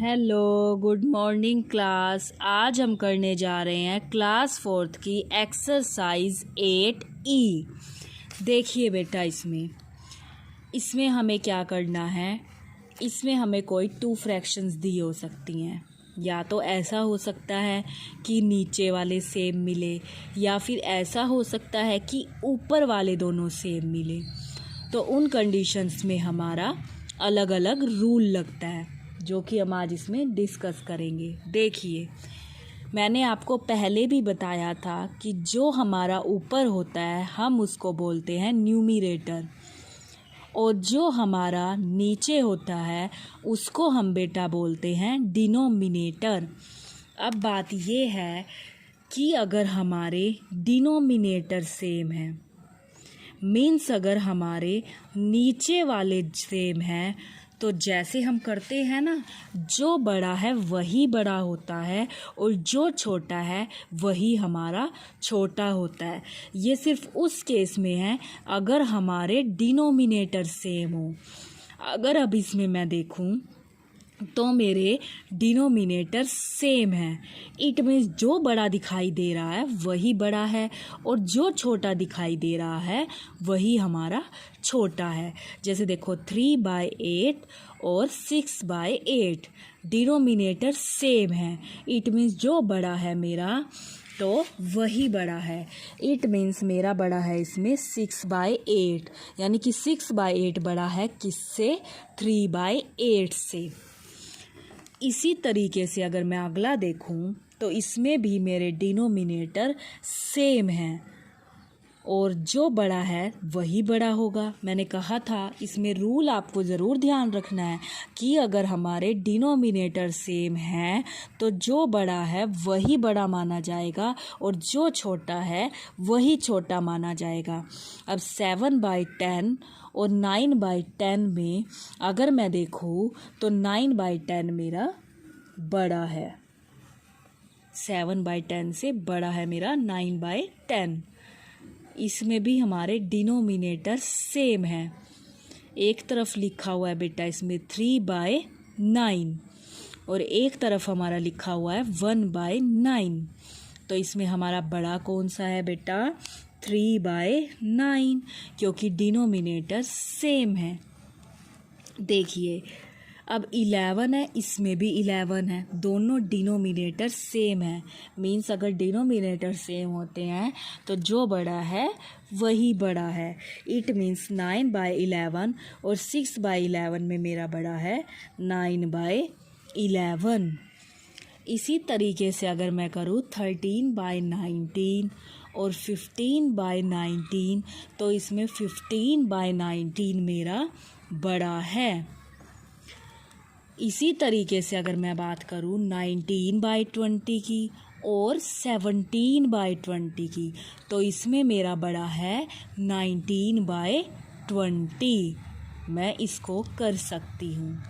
Hello, good morning class. आज हम करने जा रहे हैं क्लास 4th की एक्सरसाइज 8E। देखिए बेटा, इसमें हमें क्या करना है। इसमें हमें कोई 2 फ्रैक्शंस दी हो सकती हैं। या तो ऐसा हो सकता है कि नीचे वाले सेम मिले, या फिर ऐसा हो सकता है कि ऊपर वाले दोनों सेम मिले। तो उन कंडीशंस में हमारा अलग अलग रूल लगता है, जो कि हम आज इसमें डिस्कस करेंगे। देखिए, मैंने आपको पहले भी बताया था कि जो हमारा ऊपर होता है हम उसको बोलते हैं न्यूमरेटर, और जो हमारा नीचे होता है उसको हम बेटा बोलते हैं डिनोमिनेटर। अब बात ये है कि अगर हमारे डिनोमिनेटर सेम है, मीन्स अगर हमारे नीचे वाले सेम हैं, तो जैसे हम करते हैं ना, जो बड़ा है वही बड़ा होता है और जो छोटा है वही हमारा छोटा होता है। ये सिर्फ उस केस में है अगर हमारे डिनोमिनेटर सेम हो। अगर अब इसमें मैं देखूं तो मेरे डिनोमिनेटर सेम है, इट मीन्स जो बड़ा दिखाई दे रहा है वही बड़ा है और जो छोटा दिखाई दे रहा है वही हमारा छोटा है। जैसे देखो, 3/8 और 6/8 डिनोमिनेटर सेम है, इट मीन्स जो बड़ा है मेरा तो वही बड़ा है। इट मीन्स मेरा बड़ा है इसमें 6/8, यानी कि 6/8 बड़ा है किससे? 3/8 से। इसी तरीके से अगर मैं अगला देखूं तो इसमें भी मेरे डिनोमिनेटर सेम हैं और जो बड़ा है वही बड़ा होगा। मैंने कहा था इसमें रूल आपको ज़रूर ध्यान रखना है कि अगर हमारे डिनोमिनेटर सेम हैं तो जो बड़ा है वही बड़ा माना जाएगा और जो छोटा है वही छोटा माना जाएगा। अब 7/10 और 9/10 में अगर मैं देखूँ तो 9/10 मेरा बड़ा है, 7/10 से बड़ा है मेरा 9/10। इसमें भी हमारे डिनोमिनेटर सेम है। एक तरफ लिखा हुआ है बेटा इसमें 3/9 और एक तरफ हमारा लिखा हुआ है 1/9। तो इसमें हमारा बड़ा कौन सा है बेटा? 3/9, क्योंकि डिनोमिनेटर सेम है। देखिए, अब 11 है, इसमें भी 11 है, दोनों डिनोमिनेटर सेम है। मीन्स अगर डिनोमिनेटर सेम होते हैं तो जो बड़ा है वही बड़ा है। इट मीन्स 9/11 और 6/11 में मेरा बड़ा है 9/11। इसी तरीके से अगर मैं करूँ 13/19 और 15/19, तो इसमें 15/19 मेरा बड़ा है। इसी तरीके से अगर मैं बात करूँ 19/20 की और 17/20 की, तो इसमें मेरा बड़ा है 19/20। मैं इसको कर सकती हूँ।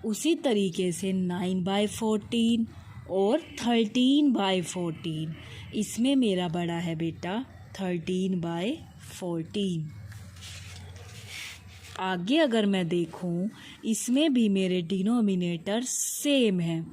उसी तरीके से 9/14 और 13/14, इसमें मेरा बड़ा है बेटा 13/14। आगे अगर मैं देखूं, इसमें भी मेरे डिनोमिनेटर सेम है,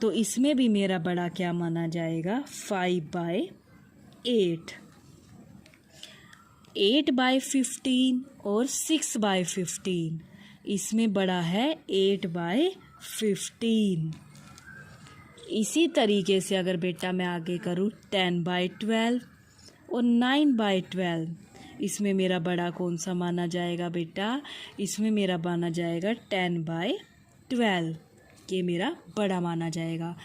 तो इसमें भी मेरा बड़ा क्या माना जाएगा? 5/8। 8/15 और 6/15, इसमें बड़ा है 8/15। इसी तरीके से अगर बेटा मैं आगे करूँ 10/12 और 9/12, इसमें मेरा बड़ा कौन सा माना जाएगा बेटा? इसमें मेरा माना जाएगा 10/12, ये मेरा बड़ा माना जाएगा।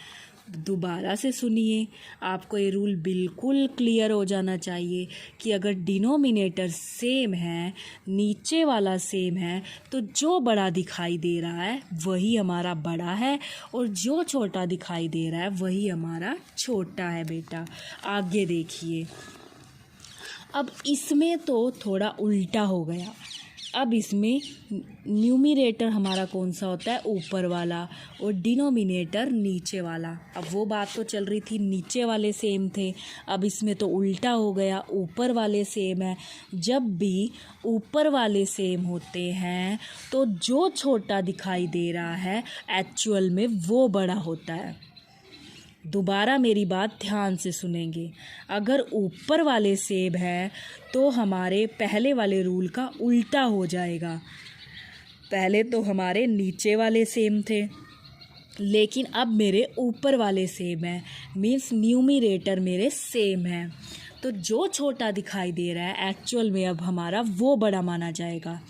दोबारा से सुनिए, आपको ये रूल बिल्कुल क्लियर हो जाना चाहिए कि अगर डिनोमिनेटर सेम है, नीचे वाला सेम है, तो जो बड़ा दिखाई दे रहा है वही हमारा बड़ा है और जो छोटा दिखाई दे रहा है वही हमारा छोटा है बेटा। आगे देखिए, अब इसमें तो थोड़ा उल्टा हो गया। अब इसमें न्यूमरेटर हमारा कौन सा होता है, ऊपर वाला, और डिनोमिनेटर नीचे वाला। अब वो बात तो चल रही थी नीचे वाले सेम थे, अब इसमें तो उल्टा हो गया, ऊपर वाले सेम है। जब भी ऊपर वाले सेम होते हैं तो जो छोटा दिखाई दे रहा है एक्चुअल में वो बड़ा होता है। दोबारा मेरी बात ध्यान से सुनेंगे। अगर ऊपर वाले सेम है तो हमारे पहले वाले रूल का उल्टा हो जाएगा। पहले तो हमारे नीचे वाले सेम थे, लेकिन अब मेरे ऊपर वाले सेम है, मीन्स न्यूमरेटर मेरे सेम है। तो जो छोटा दिखाई दे रहा है एक्चुअल में अब हमारा वो बड़ा माना जाएगा।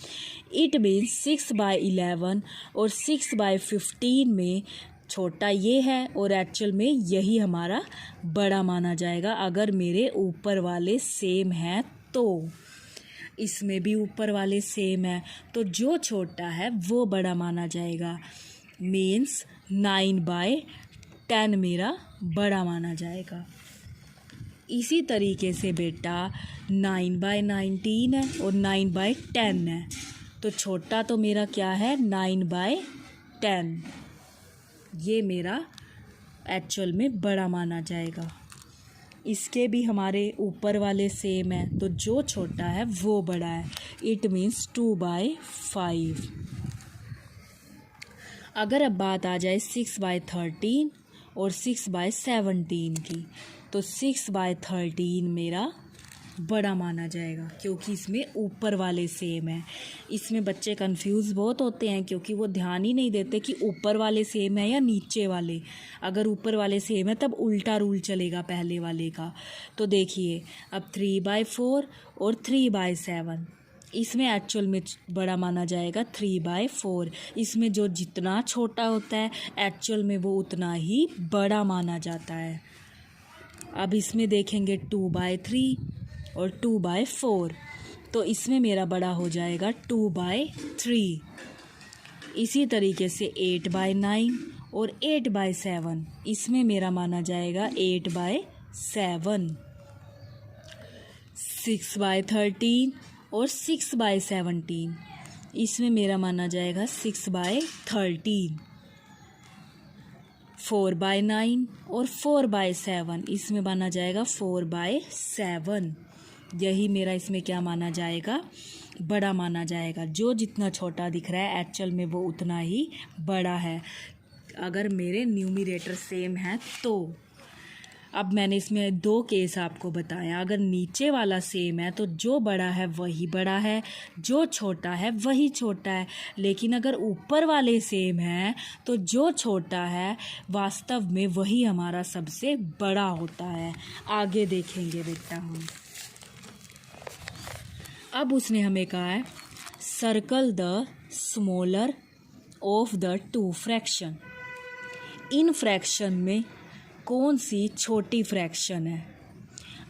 इट मीन्स 6/11 और 6/15 में छोटा ये है और एक्चुअल में यही हमारा बड़ा माना जाएगा। अगर मेरे ऊपर वाले सेम हैं तो इसमें भी ऊपर वाले सेम है तो जो छोटा है वो बड़ा माना जाएगा। मीन्स 9/10 मेरा बड़ा माना जाएगा। इसी तरीके से बेटा 9/19 है और 9/10 है, तो छोटा तो मेरा क्या है 9/10, ये मेरा एक्चुअल में बड़ा माना जाएगा। इसके भी हमारे ऊपर वाले सेम है तो जो छोटा है वो बड़ा है। It means 2/5। अगर अब बात आ जाए 6/13 और 6/17 की, तो 6/13 मेरा बड़ा माना जाएगा क्योंकि इसमें ऊपर वाले सेम है। इसमें बच्चे कंफ्यूज बहुत होते हैं क्योंकि वो ध्यान ही नहीं देते कि ऊपर वाले सेम है या नीचे वाले। अगर ऊपर वाले सेम है तब उल्टा रूल चलेगा पहले वाले का। तो देखिए अब 3/4 और 3/7, इसमें एक्चुअल में बड़ा माना जाएगा 3/4। इसमें जो जितना छोटा होता है एक्चुअल में वो उतना ही बड़ा माना जाता है। अब इसमें देखेंगे 2/3 और 2/4, तो इसमें मेरा बड़ा हो जाएगा 2/3। इसी तरीके से 8/9 और 8/7, इसमें मेरा माना जाएगा 8/7। 6/13 और 6/17, इसमें मेरा माना जाएगा 6/13। 4/9 और 4/7, इसमें माना जाएगा 4/7। यही मेरा इसमें क्या माना जाएगा, बड़ा माना जाएगा। जो जितना छोटा दिख रहा है एक्चुअल में वो उतना ही बड़ा है अगर मेरे न्यूमरेटर सेम है तो। अब मैंने इसमें 2 केस आपको बताया। अगर नीचे वाला सेम है तो जो बड़ा है वही बड़ा है, जो छोटा है वही छोटा है। लेकिन अगर ऊपर वाले सेम है तो जो छोटा है वास्तव में वही हमारा सबसे बड़ा होता है। आगे देखेंगे बेटा हम। अब उसने हमें कहा है circle the smaller of the 2 fraction. In fraction में कौन सी छोटी फ्रैक्शन है।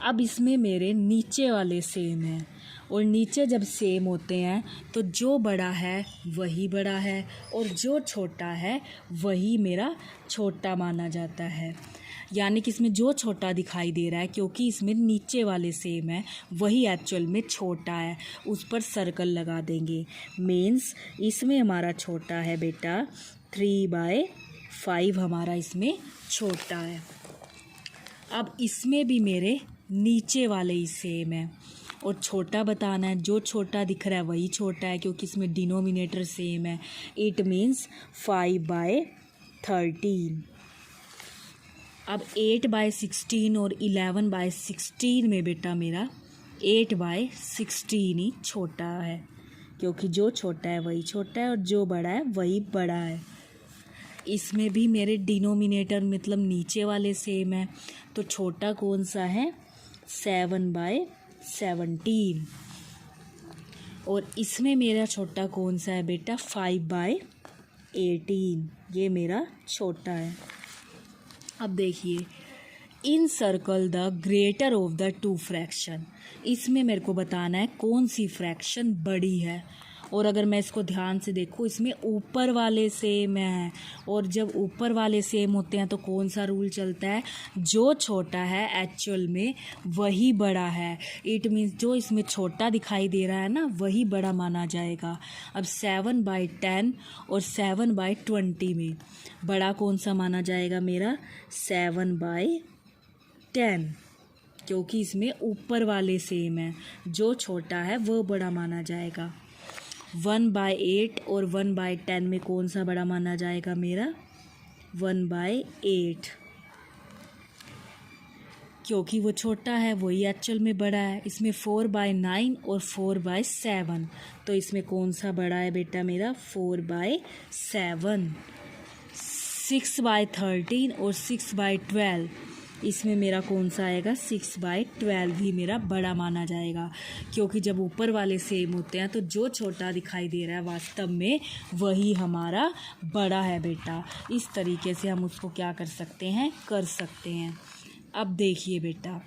अब इसमें मेरे नीचे वाले सेम हैं और नीचे जब सेम होते हैं तो जो बड़ा है वही बड़ा है और जो छोटा है वही मेरा छोटा माना जाता है। यानी कि इसमें जो छोटा दिखाई दे रहा है क्योंकि इसमें नीचे वाले सेम है वही एक्चुअल में छोटा है, उस पर सर्कल लगा देंगे। मीन्स इसमें हमारा छोटा है बेटा 3/5 हमारा इसमें छोटा है। अब इसमें भी मेरे नीचे वाले ही सेम है और छोटा बताना है। जो छोटा दिख रहा है वही छोटा है क्योंकि इसमें डिनोमिनेटर सेम है। It means 5/13। अब 8/16 और 11/16 में बेटा मेरा 8/16 ही छोटा है क्योंकि जो छोटा है वही छोटा है और जो बड़ा है वही बड़ा है। इसमें भी मेरे डिनोमिनेटर मतलब नीचे वाले सेम है तो छोटा कौन सा है 7/17 और इसमें मेरा छोटा कौन सा है बेटा 5/18, ये मेरा छोटा है। अब देखिए in circle the greater of the 2 fraction, इसमें मेरे को बताना है कौन सी फ्रैक्शन बड़ी है और अगर मैं इसको ध्यान से देखूँ इसमें ऊपर वाले सेम है, और जब ऊपर वाले सेम होते हैं तो कौन सा रूल चलता है, जो छोटा है एक्चुअल में वही बड़ा है। इट मीन्स जो इसमें छोटा दिखाई दे रहा है ना वही बड़ा माना जाएगा। अब 7/10 और 7/20 में बड़ा कौन सा माना जाएगा मेरा, 7/10, क्योंकि इसमें ऊपर वाले सेम है, जो छोटा है वो बड़ा माना जाएगा। 1/8 और 1/10 में कौन सा बड़ा माना जाएगा मेरा, 1/8, क्योंकि वो छोटा है वही एक्चुअल में बड़ा है। इसमें 4/9 और 4/7, तो इसमें कौन सा बड़ा है बेटा मेरा, 4/7। 6/13 और 6/12, इसमें मेरा कौन सा आएगा, 6/12 ही मेरा बड़ा माना जाएगा, क्योंकि जब ऊपर वाले सेम होते हैं तो जो छोटा दिखाई दे रहा है वास्तव में वही हमारा बड़ा है बेटा। इस तरीके से हम उसको क्या कर सकते हैं, कर सकते हैं। अब देखिए बेटा,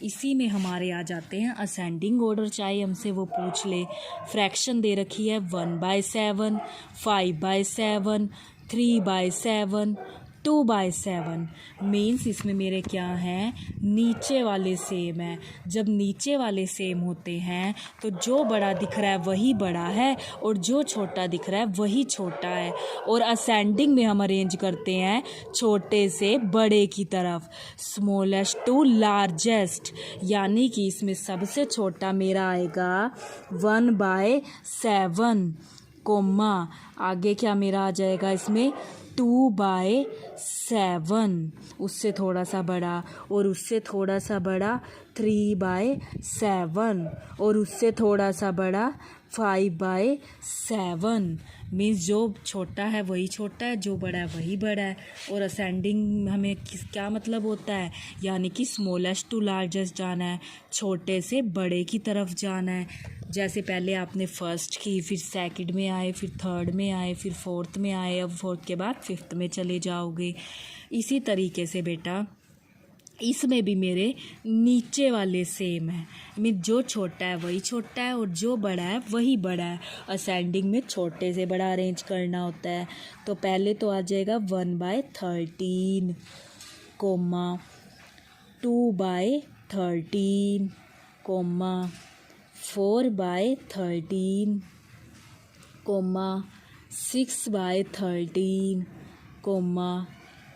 इसी में हमारे आ जाते हैं असेंडिंग ऑर्डर, चाहे हमसे वो पूछ ले। फ्रैक्शन दे रखी है 1/7, 5/7, 3/7, 2/7, मीन्स इसमें मेरे क्या हैं, नीचे वाले सेम है। जब नीचे वाले सेम होते हैं तो जो बड़ा दिख रहा है वही बड़ा है और जो छोटा दिख रहा है वही छोटा है। और असेंडिंग में हम अरेंज करते हैं छोटे से बड़े की तरफ, स्मॉलेस्ट टू लार्जेस्ट, यानी कि इसमें सबसे छोटा मेरा आएगा 1/7, कोमा आगे क्या मेरा आ जाएगा इसमें 2/7, उससे थोड़ा सा बड़ा, और उससे थोड़ा सा बड़ा 3/7, और उससे थोड़ा सा बड़ा 5/7। मीन्स जो छोटा है वही छोटा है, जो बड़ा है वही बड़ा है। और असेंडिंग हमें क्या मतलब होता है, यानी कि स्मॉलेस्ट टू लार्जेस्ट जाना है, छोटे से बड़े की तरफ जाना है। जैसे पहले आपने फर्स्ट की, फिर सेकंड में आए, फिर थर्ड में आए, फिर फोर्थ में आए, अब फोर्थ के बाद फिफ्थ में चले जाओगे। इसी तरीके से बेटा इसमें भी मेरे नीचे वाले सेम है, मीन जो छोटा है वही छोटा है और जो बड़ा है वही बड़ा है। असेंडिंग में छोटे से बड़ा अरेंज करना होता है। तो पहले तो आ जाएगा 1/13, comma 2/13, comma 4/13, comma 6/13, comma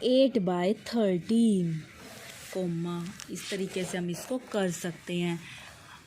8/13, comma. इस तरीके से हम इसको कर सकते हैं।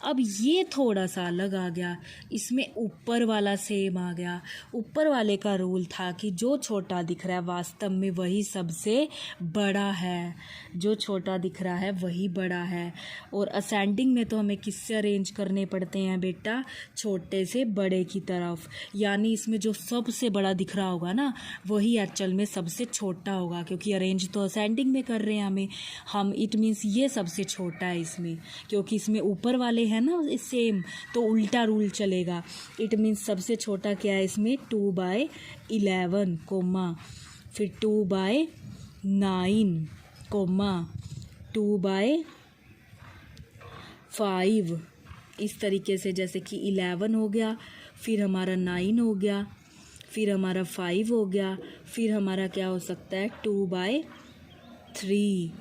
अब ये थोड़ा सा अलग आ गया, इसमें ऊपर वाला सेम आ गया। ऊपर वाले का रूल था कि जो छोटा दिख रहा है वास्तव में वही सबसे बड़ा है, जो छोटा दिख रहा है वही बड़ा है। और असेंडिंग में तो हमें किससे अरेंज करने पड़ते हैं बेटा, छोटे से बड़े की तरफ, यानी इसमें जो सबसे बड़ा दिख रहा होगा ना वही एक्चुअल में सबसे छोटा होगा, क्योंकि अरेंज तो असेंडिंग में कर रहे हैं हम इट मीन्स ये सबसे छोटा है इसमें, क्योंकि इसमें ऊपर वाले है ना सेम, तो उल्टा रूल चलेगा। इट मीन्स सबसे छोटा क्या है इसमें 2/11, कोमा फिर 2/9, कोमा 2/5। इस तरीके से जैसे कि 11 हो गया, फिर हमारा 9 हो गया, फिर हमारा 5 हो गया, फिर हमारा क्या हो सकता है 2/3।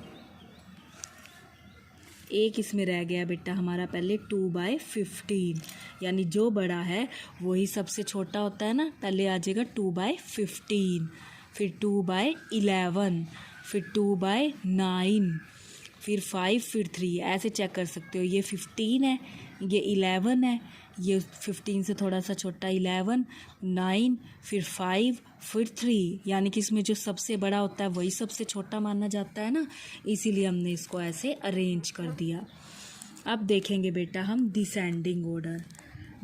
एक इसमें रह गया बेटा हमारा पहले 2/15, यानी जो बड़ा है वही सबसे छोटा होता है ना। पहले आ जाएगा 2/15, फिर 2/11, फिर 2/9, फिर 5, फिर 3। ऐसे चेक कर सकते हो, ये 15 है, ये 11 है, ये 15 से थोड़ा सा छोटा 11, 9, फिर 5, फिर 3, यानी कि इसमें जो सबसे बड़ा होता है वही सबसे छोटा माना जाता है ना, इसीलिए हमने इसको ऐसे अरेंज कर दिया। अब देखेंगे बेटा हम डिसेंडिंग ऑर्डर।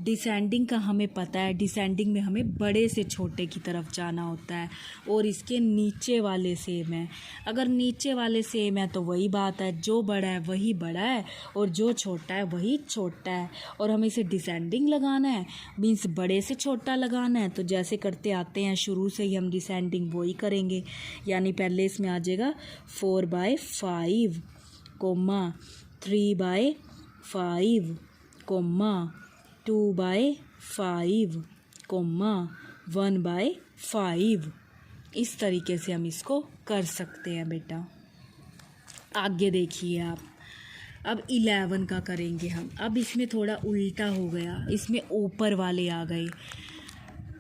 डिसेंडिंग का हमें पता है, डिसेंडिंग में हमें बड़े से छोटे की तरफ जाना होता है, और इसके नीचे वाले सेम है। अगर नीचे वाले सेम है तो वही बात है, जो बड़ा है वही बड़ा है और जो छोटा है वही छोटा है। और हमें इसे डिसेंडिंग लगाना है, मीन्स बड़े से छोटा लगाना है। तो जैसे करते आते हैं शुरू से ही हम डिसेंडिंग वही करेंगे, यानी पहले इसमें आ जाएगा 4/5, कोमा 3/5, कोमा 2/5, कोमा 1/5। इस तरीके से हम इसको कर सकते हैं बेटा। आगे देखिए आप, अब 11 का करेंगे हम। अब इसमें थोड़ा उल्टा हो गया, इसमें ऊपर वाले आ गए,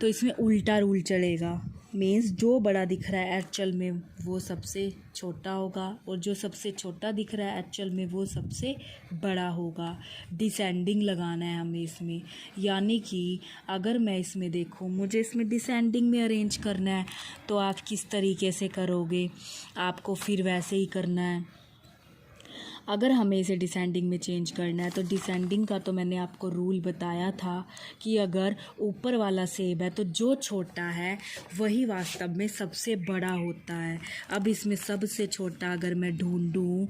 तो इसमें उल्टा रूल चलेगा। मीन्स जो बड़ा दिख रहा है एक्चुअल में वो सबसे छोटा होगा, और जो सबसे छोटा दिख रहा है एक्चुअल में वो सबसे बड़ा होगा। डिसेंडिंग लगाना है हमें इसमें, यानी कि अगर मैं इसमें देखूँ, मुझे इसमें डिसेंडिंग में अरेंज करना है, तो आप किस तरीके से करोगे, आपको फिर वैसे ही करना है। अगर हमें इसे डिसेंडिंग में चेंज करना है तो डिसेंडिंग का तो मैंने आपको रूल बताया था कि अगर ऊपर वाला सेब है तो जो छोटा है वही वास्तव में सबसे बड़ा होता है। अब इसमें सबसे छोटा अगर मैं ढूंढूं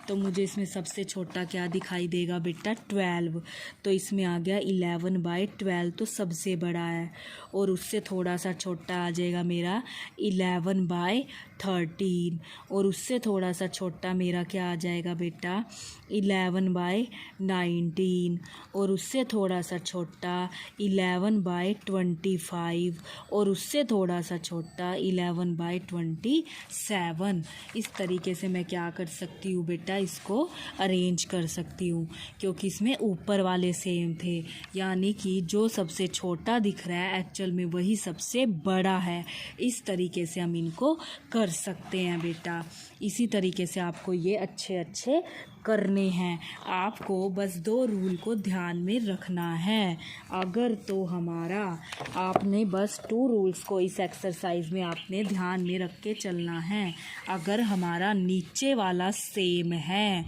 तो मुझे इसमें सबसे छोटा क्या दिखाई देगा बेटा, 12। तो इसमें आ गया 11/12, तो सबसे बड़ा है। और उससे थोड़ा सा छोटा आ जाएगा मेरा 11/13, और उससे थोड़ा सा छोटा मेरा क्या आ जाएगा बेटा, 11/19, और उससे थोड़ा सा छोटा 11/25, और उससे थोड़ा सा छोटा 11/27। इस तरीके से मैं क्या कर सकती हूँ बेटा, इसको अरेंज कर सकती हूँ, क्योंकि इसमें ऊपर वाले सेम थे, यानी कि जो सबसे छोटा दिख रहा है एक्चुअल में वही सबसे बड़ा है। इस तरीके से हम इनको कर सकते हैं बेटा। इसी तरीके से आपको ये अच्छे अच्छे करने हैं। आपको बस 2 रूल को ध्यान में रखना है। अगर तो हमारा आपने बस 2 रूल्स को इस एक्सरसाइज में आपने ध्यान में रख के चलना है। अगर हमारा नीचे वाला सेम है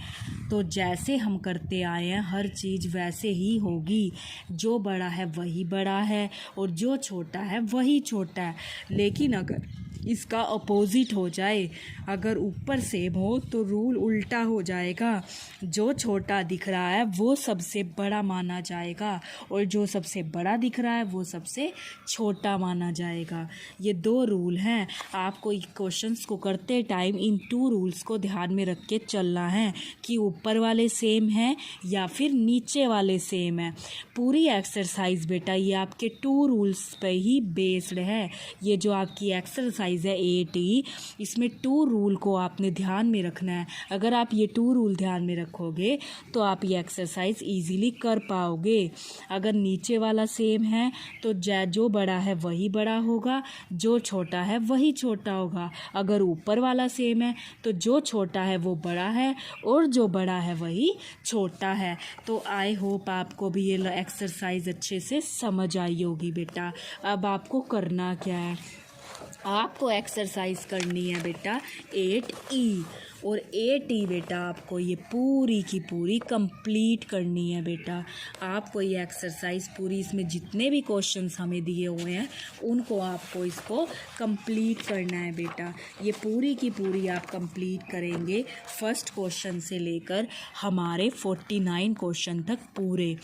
तो जैसे हम करते आए हैं हर चीज़ वैसे ही होगी। जो बड़ा है वही बड़ा है और जो छोटा है वही छोटा है। लेकिन अगर इसका अपोजिट हो जाए, अगर ऊपर सेम हो तो रूल उल्टा हो जाएगा। जो छोटा दिख रहा है वो सबसे बड़ा माना जाएगा और जो सबसे बड़ा दिख रहा है वो सबसे छोटा माना जाएगा। ये 2 रूल हैं। आपको क्वेश्चंस को करते टाइम इन 2 रूल्स को ध्यान में रख के चलना है कि ऊपर वाले सेम हैं या फिर नीचे वाले सेम है। पूरी एक्सरसाइज बेटा ये आपके 2 रूल्स पे ही बेस्ड है। ये जो आपकी एक्सरसाइज है 8E, इसमें 2 रूल को आपने ध्यान में रखना है। अगर आप ये 2 रूल ध्यान में रखोगे तो आप ये एक्सरसाइज इजीली कर पाओगे। अगर नीचे वाला सेम है तो जो बड़ा है वही बड़ा होगा, जो छोटा है वही छोटा होगा। अगर ऊपर वाला सेम है तो जो छोटा है वो बड़ा है और जो बड़ा है वही छोटा है। तो आई होप आपको भी ये एक्सरसाइज अच्छे से समझ आई होगी बेटा। अब आपको करना क्या है, आपको एक्सरसाइज करनी है बेटा 8E, और 8E बेटा आपको ये पूरी की पूरी कंप्लीट करनी है बेटा। आपको ये एक्सरसाइज पूरी, इसमें जितने भी क्वेश्चंस हमें दिए हुए हैं उनको आपको इसको कंप्लीट करना है बेटा। ये पूरी की पूरी आप कंप्लीट करेंगे फर्स्ट क्वेश्चन से लेकर हमारे 49 क्वेश्चन तक पूरे।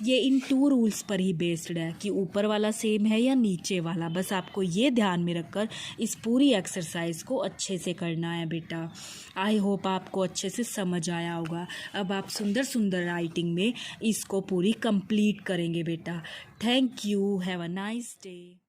ये इन 2 रूल्स पर ही बेस्ड है कि ऊपर वाला सेम है या नीचे वाला। बस आपको ये ध्यान में रखकर इस पूरी एक्सरसाइज को अच्छे से करना है बेटा। आई होप आपको अच्छे से समझ आया होगा। अब आप सुंदर सुंदर राइटिंग में इसको पूरी कंप्लीट करेंगे बेटा। Thank you, have a nice day.